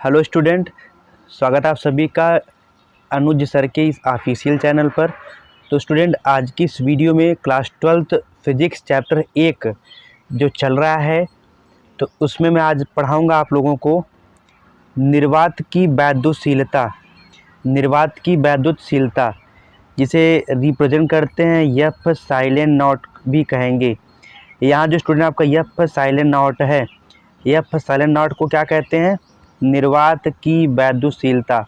Hello student, स्वागत है आप सभी का अनुज सर के इस ऑफिशियल चैनल पर। तो स्टूडेंट, आज की इस वीडियो में क्लास 12th फिजिक्स चैप्टर 1 जो चल रहा है, तो उसमें मैं आज पढ़ाऊंगा आप लोगों को निर्वात की वैद्युतशीलता, जिसे रिप्रेजेंट करते हैं एफ साइलेंट नॉट भी कहेंगे। यहाँ जो स्टूडेंट आपका एफ साइलेंट नॉट है, एफ साइलेंट नॉट को क्या कहते हैं? निर्वात की वैद्युतशीलता।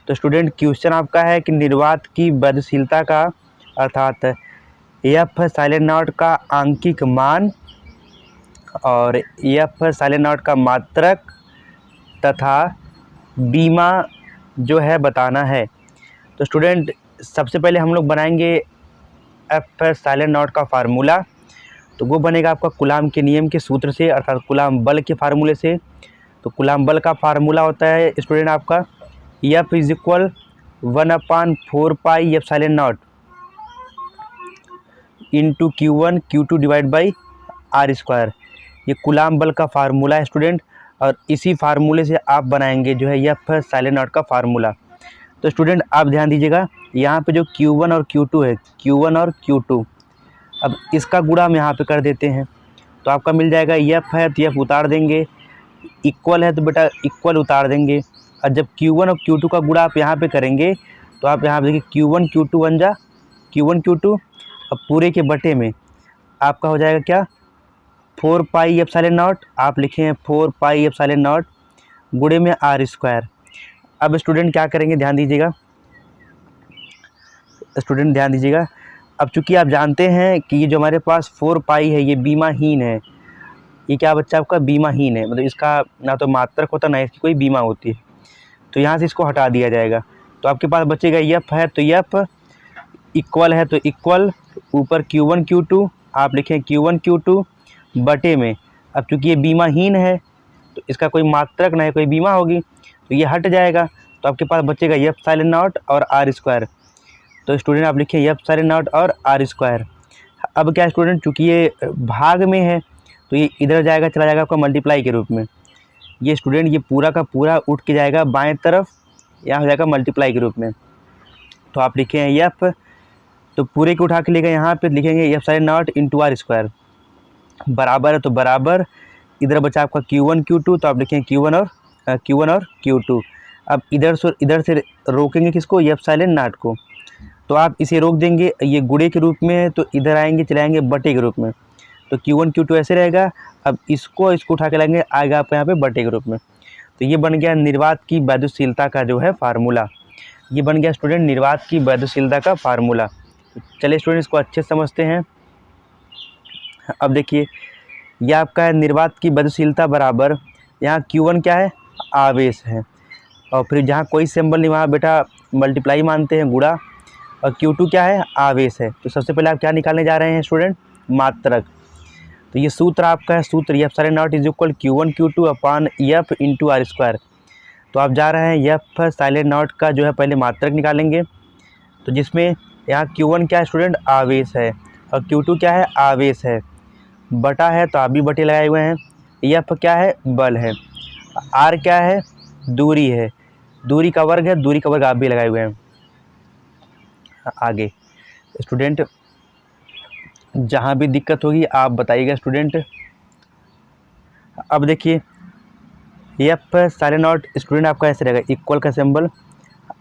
तो स्टूडेंट, क्वेश्चन आपका है कि निर्वात की वैद्युतशीलता का अर्थात एफ साइलेंट नॉट का आंकिक मान और एफ साइलेंट नॉट का मात्रक तथा बीमा जो है बताना है। तो स्टूडेंट, सबसे पहले हम लोग बनाएंगे एफ साइलेंट नॉट का फार्मूला। तो वो बनेगा आपका कूलाम के नियम के सूत्र से, अर्थात कूलाम बल के फार्मूले से। तो कूलाम बल का फार्मूला होता है स्टूडेंट आपका F is equal 1/4 pi epsilon naught into Q1 Q2 divide by R square. ये कूलाम बल का फार्मूला है स्टूडेंट, और इसी फार्मूले से आप बनाएंगे जो है एफ साइलेंट नॉट का फार्मूला। तो स्टूडेंट, आप ध्यान दीजिएगा, यहाँ पे जो Q1 और Q2 है, Q1 और Q2, अब इसका गुणा हम यहाँ पे कर देते हैं। तो आपका मिल जाएगा एफ है तो एफ उतार देंगे, इक्वल है तो बेटा इक्वल उतार देंगे। और जब Q1 और Q2 का गुणा आप यहाँ पे करेंगे तो आप यहाँ पे देखिए Q1 Q2 बन जा Q1 Q2, अब पूरे के बटे में आपका हो जाएगा क्या? 4 पाई एफ साइलेंट नॉट, आप लिखे हैं 4 पाई एफ साइलेंट नॉट गुणे में आर स्क्वायर। अब स्टूडेंट क्या करेंगे, ध्यान दीजिएगा स्टूडेंट, ध्यान दीजिएगा। अब चूंकि आप जानते हैं कि ये जो हमारे पास 4 पाई है ये बीमाहीन है। ये क्या बच्चा आपका? बीमाहीन है, मतलब इसका ना तो मात्रक होता ना इसकी कोई बीमा होती है। तो यहाँ से इसको हटा दिया जाएगा। तो आपके पास बचेगा एफ है तो एफ, इक्वल है तो इक्वल, ऊपर Q1 Q2 आप लिखें Q1 Q2 बटे में। अब चूँकि ये बीमाहीन है तो इसका कोई मात्रक ना है कोई बीमा होगी, तो ये हट जाएगा। तो आपके पास बचेगा एफ साइलेंट नॉट और आर स्क्वायर। तो स्टूडेंट आप लिखिए एफ साइलेंट नॉट और आर स्क्वायर। अब क्या स्टूडेंट, चूँकि ये भाग में है तो ये इधर जाएगा, चला जाएगा आपका मल्टीप्लाई के रूप में। ये स्टूडेंट ये पूरा का पूरा उठ के जाएगा बाएं तरफ, यहाँ हो जाएगा मल्टीप्लाई के रूप में। तो आप लिखे हैं एफ, तो पूरे को उठा के लेकर यहाँ पे लिखेंगे epsilon naught into R square, बराबर है तो बराबर, इधर बचा आपका Q1 Q2, तो आप लिखेंगे Q1 और Q2। अब इधर से रोकेंगे किसको? एफ साइलेंट नॉट को। तो आप इसे रोक देंगे, ये गुणे के रूप में है तो इधर आएंगे, चलाएंगे बटे के रूप में। तो Q1 Q2 ऐसे रहेगा। अब इसको उठा के लाएंगे, आएगा आप यहाँ पे बटे के रूप में। तो ये बन गया निर्वात की वैद्युतशीलता का जो है फार्मूला। ये बन गया स्टूडेंट निर्वात की वैद्युतशीलता का फार्मूला। तो चलिए स्टूडेंट, इसको अच्छे समझते हैं। अब देखिए, यह आपका है निर्वात की वैद्युतशीलता बराबर, यहाँ Q1 क्या है? आवेश है, और फिर जहाँ कोई सिंबल नहीं वहाँ बेटा मल्टीप्लाई मानते हैं, गुणा। और Q2 क्या है? आवेश है। तो सबसे पहले आप क्या निकालने जा रहे हैं स्टूडेंट? मात्रक। तो ये सूत्र आपका है, सूत्र epsilon naught is equal Q1 Q2 upon F into R square. तो आप जा रहे हैं एफ साइलेंट नॉट का जो है पहले मात्रक निकालेंगे। तो जिसमें यहाँ Q1 क्या है स्टूडेंट? आवेश है, और Q2 क्या है? आवेश है, बटा है तो आप भी बटे लगाए हुए हैं। एफ क्या है? बल है। आर क्या है? दूरी है, दूरी का वर्ग है, दूरी का वर्ग आप भी लगाए हुए हैं। आगे स्टूडेंट, जहाँ भी दिक्कत होगी आप बताइएगा स्टूडेंट। अब देखिए, एफ साइलेंट नॉट स्टूडेंट आपका ऐसे रहेगा, इक्वल का सिंबल,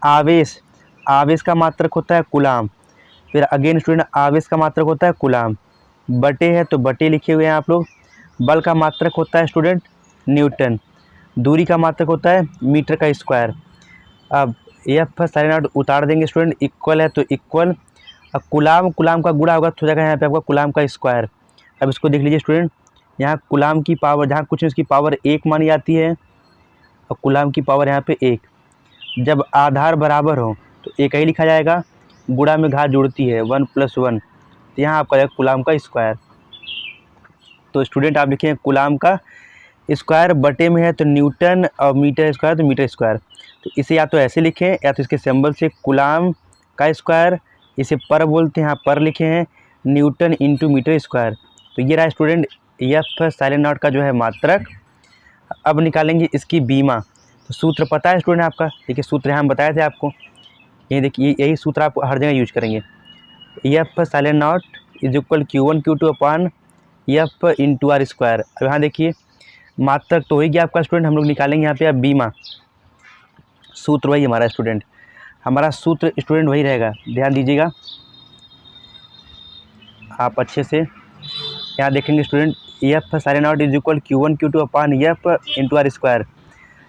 आवेश का मात्रक होता है कूलाम, फिर अगेन स्टूडेंट आवेश का मात्रक होता है कूलाम, बटे है तो बटे लिखे हुए हैं आप लोग। बल का मात्रक होता है स्टूडेंट न्यूटन, दूरी का मात्रक होता है मीटर का स्क्वायर। अब एफ साइलेंट नॉट उतार देंगे स्टूडेंट, इक्वल है तो इक्वल, अब कूलाम का गुणा होगा तो हो जाएगा यहाँ पे आपका कूलाम का स्क्वायर। अब इसको देख लीजिए स्टूडेंट, यहाँ कूलाम की पावर जहाँ कुछ उसकी पावर 1 मानी जाती है, और कूलाम की पावर यहाँ पे 1। जब आधार बराबर हो तो एक ही लिखा जाएगा, गुणा में घात जुड़ती है 1 + 1, तो यहाँ आपका जाएगा कूलाम का स्क्वायर। तो स्टूडेंट आप लिखें कूलाम का स्क्वायर, बटे में है तो न्यूटन, और मीटर स्क्वायर तो मीटर स्क्वायर। तो इसे या तो ऐसे लिखें या तो इसके सिंबल से कूलाम का स्क्वायर, इसे पर बोलते हैं, यहाँ पर लिखे हैं न्यूटन इंटू मीटर स्क्वायर। तो ये रहा स्टूडेंट एफ साइलेंट नॉट का जो है मात्रक। अब निकालेंगे इसकी बीमा। तो सूत्र पता है स्टूडेंट आपका, देखिए सूत्र यहाँ हम बताए थे आपको, ये देखिए यही सूत्र आप हर जगह यूज करेंगे। Epsilon naught is equal Q1 Q2 upon F into R square. अब यहाँ देखिए मात्रक तो होगी आपका स्टूडेंट, हम लोग निकालेंगे यहाँ पे अब बीमा, सूत्र वही हमारा स्टूडेंट, हमारा सूत्र स्टूडेंट वही रहेगा, ध्यान दीजिएगा आप अच्छे से। यहाँ देखेंगे student epsilon naught is equal Q1 Q2 upon F into R square.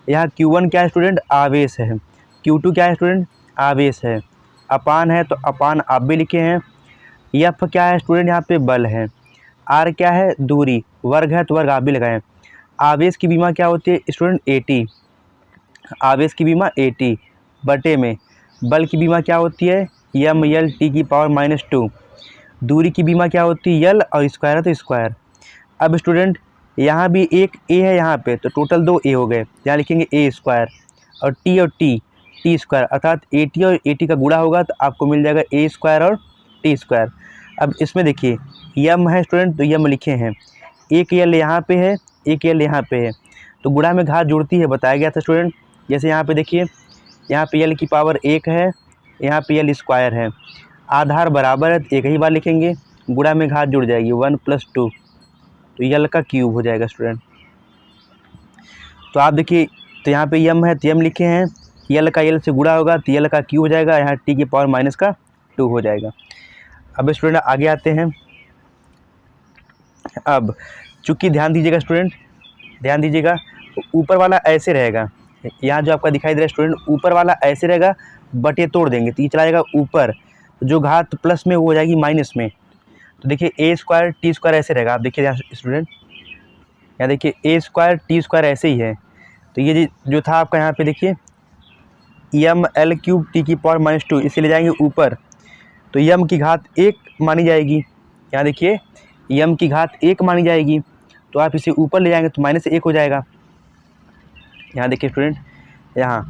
यहाँ Q1 क्या है स्टूडेंट, आवेश है, Q2 क्या है स्टूडेंट, आवेश है, अपान है तो अपान आप भी लिखे हैं, एफ क्या है स्टूडेंट यहाँ पे बल है, आर क्या है दूरी, वर्ग है तो वर्ग आप भी लगाएं। आवेश की बीमा क्या होती है स्टूडेंट, 80, आवेश की बीमा 80 बटे में बल की बीमा क्या होती है m/L(T)⁻²। दूरी की बीमा क्या होती है L और स्क्वायर है तो स्क्वायर। अब स्टूडेंट यहाँ भी एक a है यहाँ पे, तो टोटल 2 a हो गए, यहाँ लिखेंगे a स्क्वायर और t स्क्वायर, अर्थात 80 और 80 का गुणा होगा तो आपको मिल जाएगा a स्क्वायर और t स्क्वायर। अब इसमें देखिए यम है स्टूडेंट, तो यम लिखे हैं, एक यल यहाँ पे है एक यल यहाँ पे है, तो गुणा में घात जुड़ती है, बताया गया था स्टूडेंट। जैसे यहाँ पे देखिए यहाँ पे यल की पावर 1 है, यहाँ पे यल स्क्वायर है, आधार बराबर है तो एक ही बार लिखेंगे, गुणा में घात जुड़ जाएगी 1 + 2, तो यल का क्यूब हो जाएगा स्टूडेंट। तो आप देखिए तो यहाँ पे यम है तो यम लिखे हैं, यल का यल से गुणा होगा तो यल का क्यूब हो जाएगा, यहाँ t⁻2 हो जाएगा। अब स्टूडेंट आगे आते हैं। अब चूँकि ध्यान दीजिएगा स्टूडेंट, ध्यान दीजिएगा, ऊपर वाला ऐसे रहेगा, यहाँ जो आपका दिखाई दे रहा है स्टूडेंट ऊपर वाला ऐसे रहेगा, बटे तोड़ देंगे तो ये चला जाएगा ऊपर, जो घात प्लस में वो हो जाएगी माइनस में। तो देखिए a स्क्वायर t स्क्वायर ऐसे रहेगा, आप देखिए यहाँ स्टूडेंट, यहाँ देखिए a स्क्वायर t स्क्वायर ऐसे ही है, तो ये जो था आपका यहाँ पे देखिए m/L³ t⁻², इसे ले जाएंगे ऊपर तो m की घात 1 मानी जाएगी, यहाँ देखिए m की घात 1 मानी जाएगी, तो आप इसे ऊपर ले जाएंगे तो -1 हो जाएगा। यहाँ देखिए स्टूडेंट, यहाँ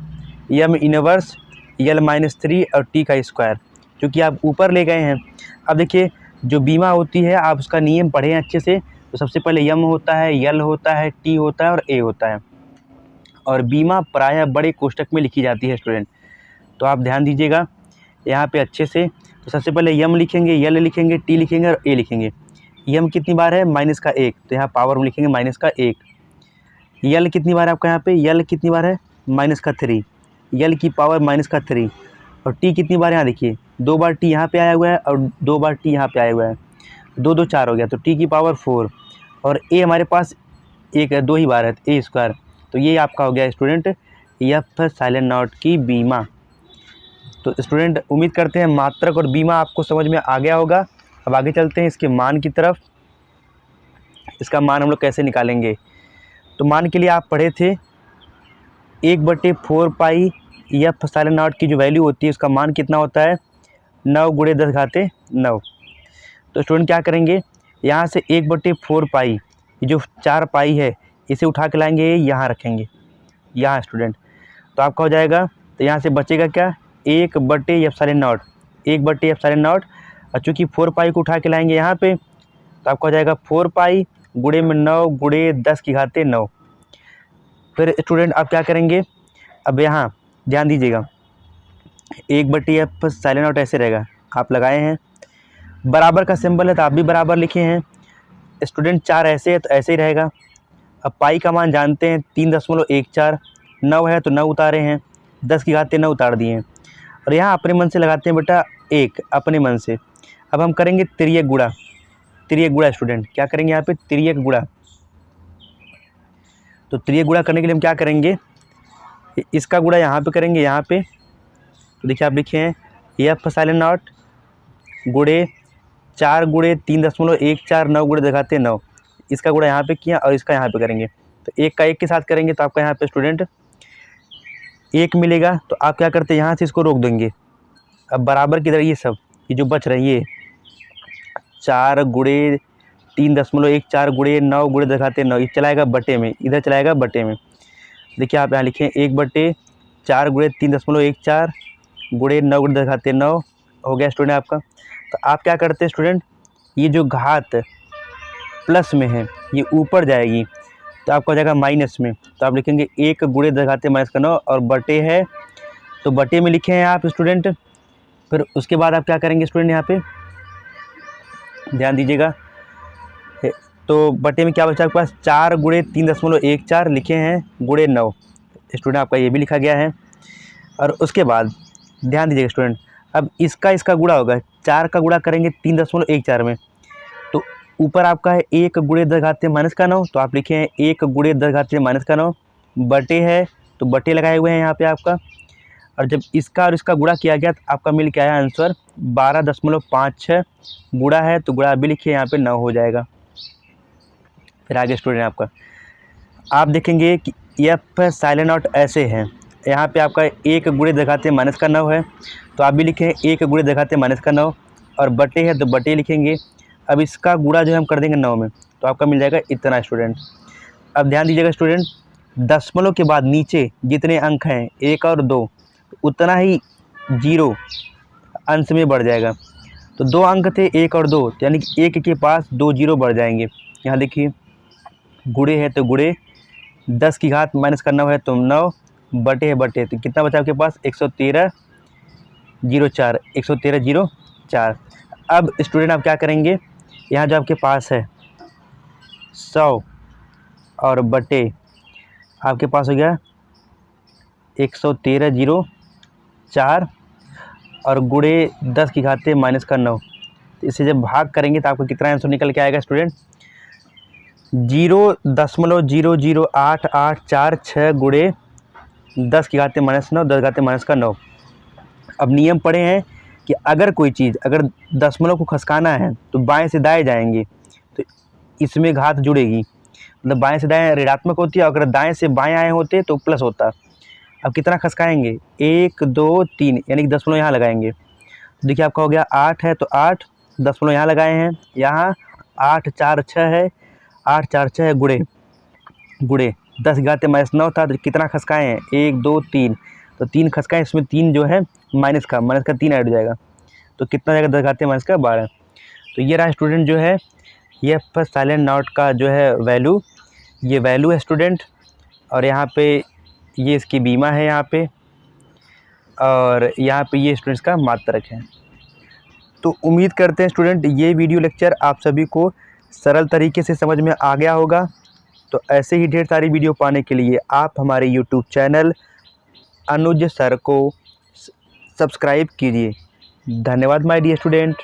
m इनवर्स L-3 और t का स्क्वायर, क्योंकि आप ऊपर ले गए हैं। अब देखिए जो बीमा होती है आप उसका नियम पढ़ें अच्छे से, तो सबसे पहले m होता है, L होता है, t होता है और a होता है, और बीमा प्रायः बड़े कोष्टक में लिखी जाती है स्टूडेंट, तो आप ध्यान दीजिएगा यहाँ पे अच्छे से। तो सबसे पहले m लिखेंगे, L लिखेंगे, t लिखेंगे और a लिखेंगे। m कितनी बार है -1, तो यहाँ पावर में लिखेंगे -1। L कितनी बार है आपका यहाँ पे, L कितनी बार है -3, L की पावर -3, और t कितनी बार, यहाँ देखिए 2 बार t यहाँ पे आया हुआ है और 2 बार t यहाँ पे आया हुआ है, 2 2 4 हो गया, तो t की पावर 4, और a हमारे पास 2 ही बार है a स्क्वायर, तो ये आपका हो गया स्टूडेंट एफ साइलेंट नॉट की बीमा। तो स्टूडेंट उम्मीद करते हैं मात्रक और बीमा आपको समझ में आ गया होगा। अब आगे चलते हैं इसके मान की तरफ। इसका मान हम लोग कैसे निकालेंगे, तो मान के लिए आप पढ़े थे 1/4 पाई एफ साइलेंट नॉट की जो वैल्यू होती है उसका मान कितना होता है 9 × 10⁻9। तो स्टूडेंट क्या करेंगे, यहाँ से 1/4 पाई, ये जो 4 पाई है इसे उठा के लाएंगे, यहाँ रखेंगे यहाँ स्टूडेंट, तो आपका हो जाएगा, तो यहाँ से बचेगा क्या 1/ε0, 1/ε0, और चूँकि 4 पाई को उठा के लाएंगे यहाँ पे, तो आपका हो जाएगा 4 पाई गुणे में 9 गुणे 10⁻9। फिर स्टूडेंट आप क्या करेंगे, अब यहाँ ध्यान दीजिएगा 1/f साइलेंट नॉट ऐसे रहेगा, आप लगाए हैं, बराबर का सिंबल है तो आप भी बराबर लिखे हैं स्टूडेंट, 4 ऐसे है तो ऐसे ही रहेगा। अब पाई का मान जानते हैं 3.14, 9 है तो 9 उतारे हैं, 10⁻9 उतार दिए हैं, और यहाँ अपने मन से लगाते हैं बेटा 1 अपने मन से। अब हम करेंगे तिर्यक गुणा स्टूडेंट, क्या करेंगे यहाँ पे तिर्यक गुणा। तो तिर्यक गुणा करने के लिए हम क्या करेंगे, इसका गुणा यहाँ पे करेंगे, यहाँ पे, तो देखिए आप लिखे हैं एफ साइलेंट नॉट गुणे 4 गुणे 3.14, 9 गुणे 10⁻9, इसका गुणा यहाँ पे किया और इसका यहाँ पे करेंगे, तो 1 का 1 के साथ करेंगे तो आपका यहाँ पे स्टूडेंट 1 मिलेगा। तो आप क्या करते हैं, यहाँ से इसको रोक देंगे। अब बराबर की तरह ये सब ये जो बच रही है 4 गुणे 3.14, 4 गुणे 9 गुणे 10⁻9, ये चलाएगा बटे में, इधर चलाएगा बटे में। देखिए आप यहाँ लिखें 1/4 गुणे 3.14 गुणे 9 गुणे 10⁻9 हो गया स्टूडेंट आपका। तो आप क्या करते हैं स्टूडेंट, ये जो घात प्लस में है ये ऊपर जाएगी, तो आपका हो जाएगा माइनस में, तो आप लिखेंगे 1 गुणे 10 घाते माइनस का 9 और बटे है, तो बटे में लिखे हैं आप स्टूडेंट। फिर उसके बाद आप क्या करेंगे स्टूडेंट, यहाँ पे ध्यान दीजिएगा। तो बटे में क्या बचा आपके पास, 4 गुणे 3.14 लिखे हैं गुणे 9, स्टूडेंट आपका ये भी लिखा गया है। और उसके बाद ध्यान दीजिएगा स्टूडेंट, अब इसका गुणा होगा, 4 का गुणा करेंगे 3.14 में, तो ऊपर आपका है 1 गुणे 10 घाते माइनस का 9, तो आप लिखे हैं 1 गुणे 10 घाते माइनस का 9, बटे है तो बटे लगाए हुए हैं यहाँ पे आपका। और जब इसका और इसका गुणा किया गया तो आपका मिल के आया आंसर 12.56, गुणा है तो गुणा भी लिखिए यहाँ पे 9 हो जाएगा। फिर आगे स्टूडेंट आपका आप देखेंगे कि एफ साइलेंट नॉट ऐसे हैं, यहाँ पे आपका 1 गुणे 10 घाते माइनस का 9 है, तो आप भी लिखें 1 गुणे 10 घाते माइनस का 9, और बटे है तो बटे लिखेंगे। अब इसका गुणा जो है हम कर देंगे 9 में, तो आपका मिल जाएगा इतना स्टूडेंट। अब ध्यान दीजिएगा स्टूडेंट, दशमलव के बाद नीचे जितने अंक हैं 1 और 2, उतना ही 0 अंश में बढ़ जाएगा। तो 2 अंक थे 1 और 2, यानी कि 1 के पास 2 0 बढ़ जाएंगे। यहाँ देखिए गुणे है तो गुणे, 10 की घात माइनस का 9 है तो 9, बटे है बटे, तो कितना बचा आपके पास 113 0 4। अब स्टूडेंट आप क्या करेंगे, यहाँ जो आपके पास है 100 और बटे आपके पास हो गया 113 0 4 और गुणे 10 की घाते माइनस का 9, इसे जब भाग करेंगे तो आपको कितना आंसर निकल के आएगा स्टूडेंट, 0.00886 गुणे 10 की घाते माइनस 9, 10 घाते माइनस का 9। अब नियम पढ़े हैं कि अगर कोई चीज़ अगर दशमलव को खसकाना है तो बाएं से दाएं जाएंगे, तो इसमें घात जुड़ेगी, मतलब बाएं से दाएं ऋणात्मक होती है, अगर दाएं से बाएं आए होते तो प्लस होता। अब कितना खसकाएंगे, 1 2 3, यानी कि दशमलव यहाँ लगाएंगे, तो देखिए आपका हो गया 8 है तो 8, दशमलव यहाँ लगाए हैं, यहाँ 8 4 6 है, 8 4 6 है, गुणे 10 की घाते माइनस 9 था, तो कितना खसकाए हैं 1 2 3, तो 3 खसकाएँ, इसमें 3 जो है माइनस का 3 ऐड हो जाएगा, तो कितना जाएगा 10 घाते माइनस का 12। तो ये रहा स्टूडेंट जो है ये साइलेंट नॉट का जो है वैल्यू, ये वैल्यू है स्टूडेंट। और यहाँ पे ये इसकी बीमा है यहाँ पे, और यहाँ पे ये स्टूडेंट्स का मात्रक है। तो उम्मीद करते हैं स्टूडेंट ये वीडियो लेक्चर आप सभी को सरल तरीके से समझ में आ गया होगा। तो ऐसे ही ढेर सारी वीडियो पाने के लिए आप हमारे यूट्यूब चैनल अनुज सर को सब्सक्राइब कीजिए। धन्यवाद माय डियर स्टूडेंट।